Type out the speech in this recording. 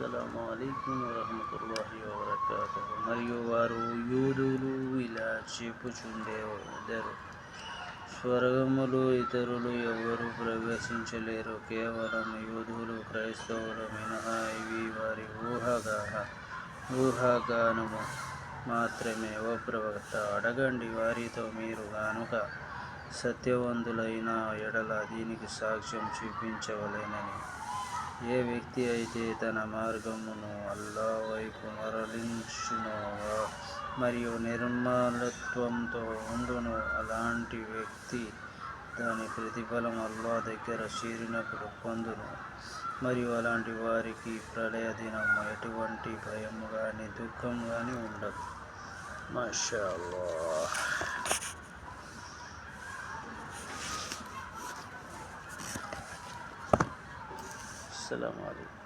అస్సలాము అలైకుం వరహ్మతుల్లాహి వబరకాతుహు. మరియు వారు యూదులు ఇలా చెప్పుచుండెదరు, స్వర్గములో ఇతరులు ఎవ్వరూ ప్రవేశించలేరు, కేవలం యూదులు క్రైస్తవులు మినహా. ఇవి వారి ఊహాగానము మాత్రమే. ఓ ప్రవక్త, అడగండి వారితో, మీరు గనుక సత్యవంతులైన ఎడల దీనికి సాక్ష్యం చూపించవలెనని. ఏ వ్యక్తి అయితే తన మార్గమును అల్లాహ్ వైపు మరలించునో మరియు నిర్మలత్వంతో ఉండునో, అలాంటి వ్యక్తి దాని ప్రతిఫలం అల్లాహ్ దగ్గర చేరినప్పుడు పొందును. మరియు అలాంటి వారికి ప్రళయ దినం ఎటువంటి భయం గాని దుఃఖం గాని ఉండదు. మాషా అల్లాహ్. అస్సలాము అలైకుం.